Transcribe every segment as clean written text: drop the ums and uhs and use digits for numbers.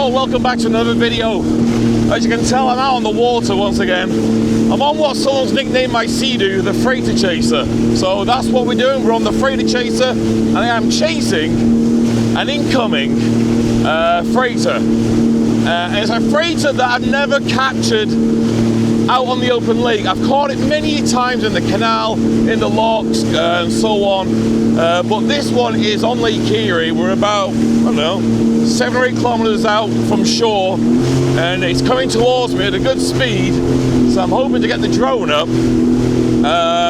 Hello, welcome back to another video. As you can tell, I'm out on the water once again. I'm on what someone's nicknamed my Sea-Doo, the freighter chaser. So that's what we're doing, we're on the freighter chaser, and I am chasing an incoming freighter. It's a freighter that I've never captured out on the open lake. I've caught it many times in the canal, in the locks, and so on. But this one is on Lake Erie. We're about, I don't know, 7 or 8 kilometers out from shore, and it's coming towards me at a good speed. So I'm hoping to get the drone up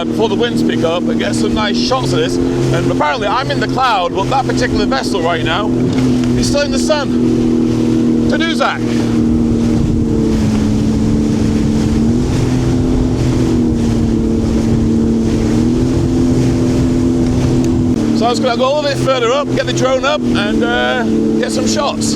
before the winds pick up and get some nice shots of this. And apparently I'm in the cloud, but that particular vessel right now is still in the sun. Tadoussac. So I was going to go a little bit further up, get the drone up, and get some shots.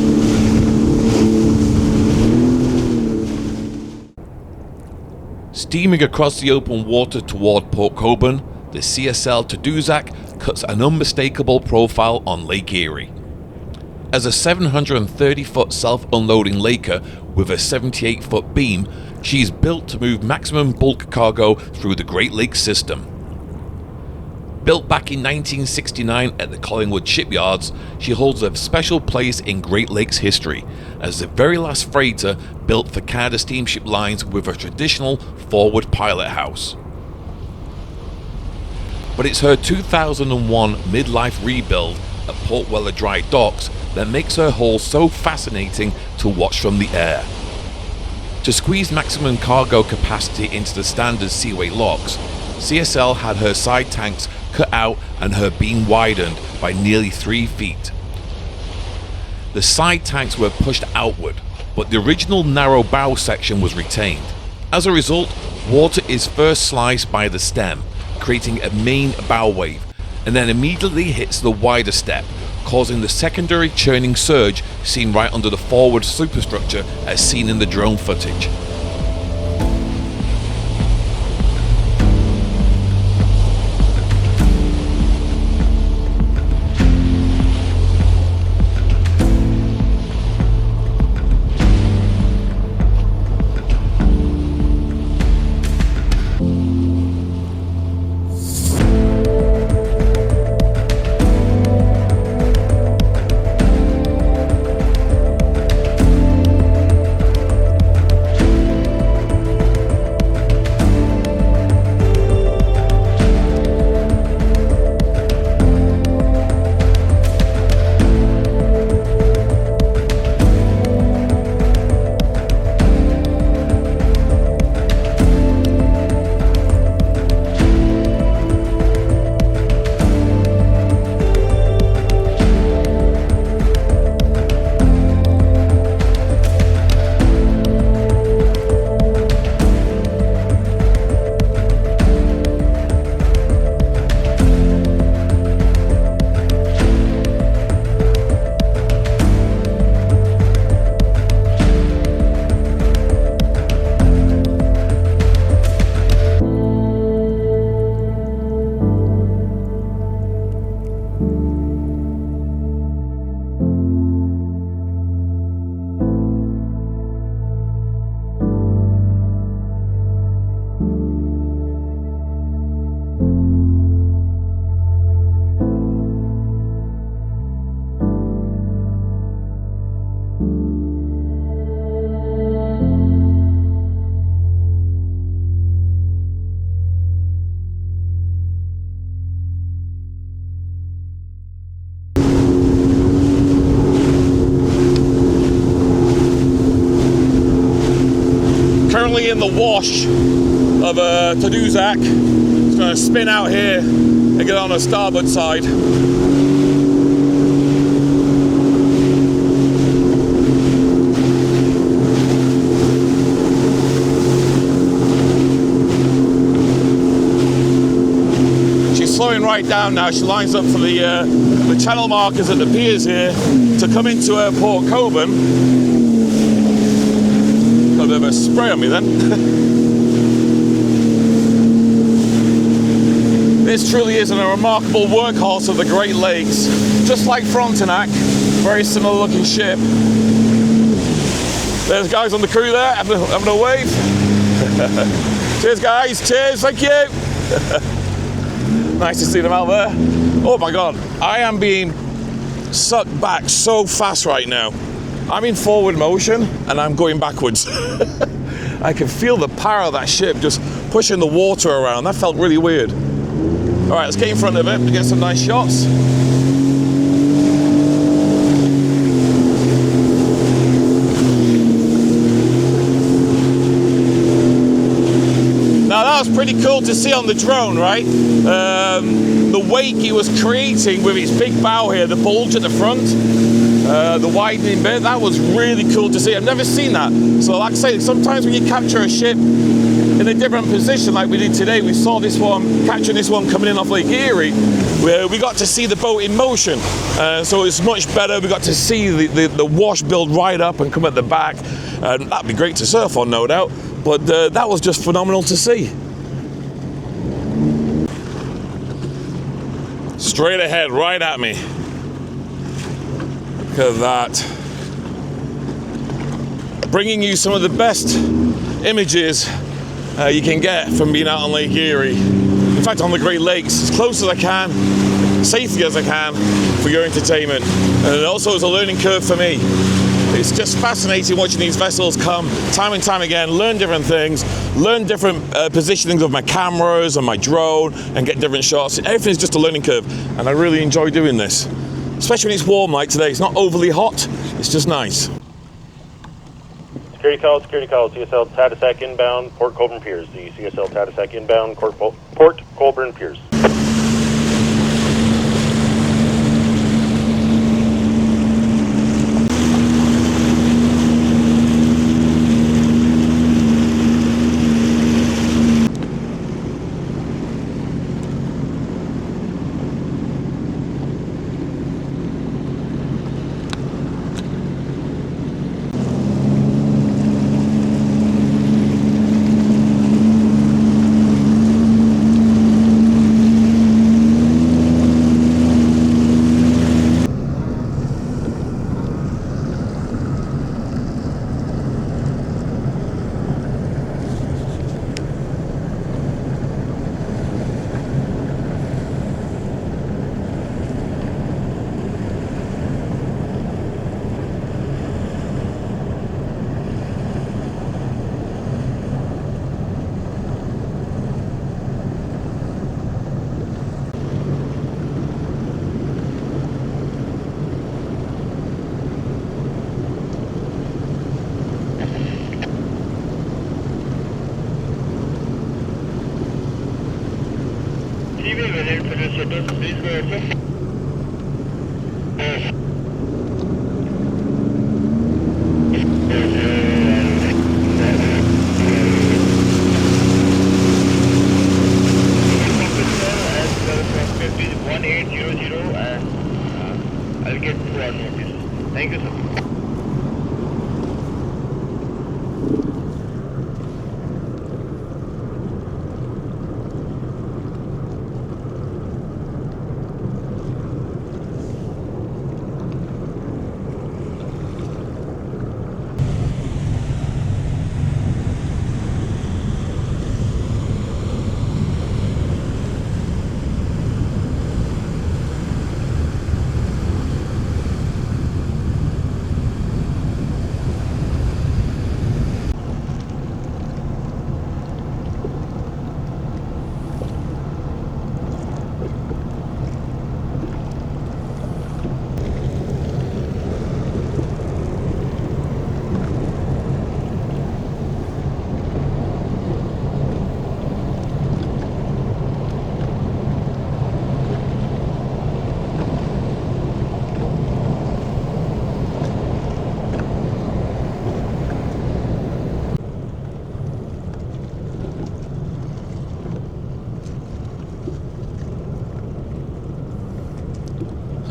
Steaming across the open water toward Port Colborne, the CSL Tadoussac cuts an unmistakable profile on Lake Erie. As a 730-foot self-unloading laker with a 78-foot beam, she is built to move maximum bulk cargo through the Great Lakes system. Built back in 1969 at the Collingwood Shipyards, she holds a special place in Great Lakes history as the very last freighter built for Canada Steamship Lines with a traditional forward-pilothouse. But it's her 2001 midlife rebuild at Port Welland dry docks that makes her hull so fascinating to watch from the air. To squeeze maximum cargo capacity into the standard seaway locks, CSL had her side tanks cut out and her beam widened by nearly 3 feet. The side tanks were pushed outward, but the original narrow bow section was retained. As a result, water is first sliced by the stem, creating a main bow wave, and then immediately hits the wider step, causing the secondary churning surge seen right under the forward superstructure as seen in the drone footage. Currently in the wash of Tadoussac. It's going to spin out here and get on the starboard side. She's slowing right down now. She lines up for the channel markers at the piers here to come into Port Colborne. Got a bit of a spray on me then. This truly is a remarkable workhorse of the Great Lakes. Just like Frontenac, very similar looking ship. There's guys on the crew there having a wave. Cheers guys, cheers, thank you. Nice to see them out there. Oh my God, I am being sucked back so fast right now. I'm in forward motion and I'm going backwards. I can feel the power of that ship just pushing the water around. That felt really weird. All right, let's get in front of it and get some nice shots. Now that was pretty cool to see on the drone, right? The wake it was creating with its big bow here, the bulge at the front, the widening bit, that was really cool to see. I've never seen that. So like I say, sometimes when you capture a ship in a different position like we did today, we saw this one, capturing this one coming in off Lake Erie, where we got to see the boat in motion. So it's much better. We got to see the wash build right up and come at the back. That'd be great to surf on, no doubt. But that was just phenomenal to see. Straight ahead, right at me. Look at that. Bringing you some of the best images you can get from being out on Lake Erie. In fact, on the Great Lakes, as close as I can, safely as I can for your entertainment. And also as a learning curve for me. It's just fascinating watching these vessels come time and time again, learn different things, learn different positionings of my cameras and my drone and get different shots. Everything's just a learning curve and I really enjoy doing this. Especially when it's warm like today. It's not overly hot, it's just nice. Security call, CSL Tadoussac inbound, Port Colborne Piers. The CSL Tadoussac inbound, Port Colborne Piers. Please go ahead, sir. I'll get 2 hours notice. Thank you, sir.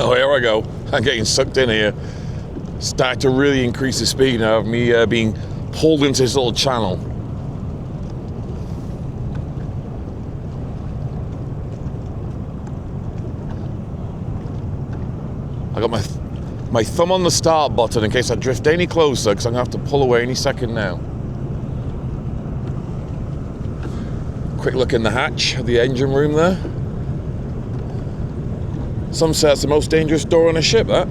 Oh, here I go. I'm getting sucked in here. Start to really increase the speed now of me being pulled into this little channel. I got my my thumb on the start button in case I drift any closer, because I'm going to have to pull away any second now. Quick look in the hatch of the engine room there. Some say it's the most dangerous door on a ship, that.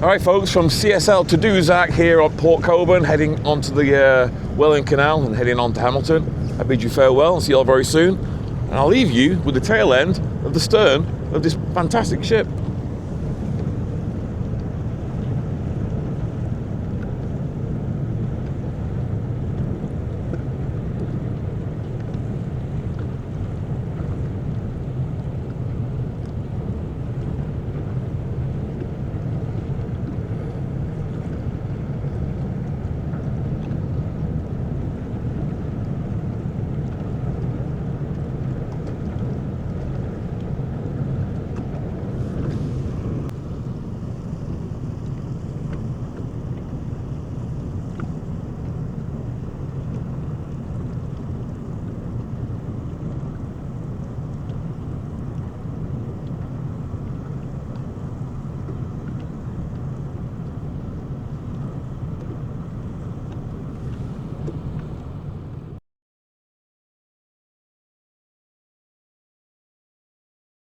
Alright folks, from CSL Tadoussac here at Port Colborne, heading onto the Welland Canal and heading on to Hamilton. I bid you farewell and see you all very soon. And I'll leave you with the tail end of the stern of this fantastic ship.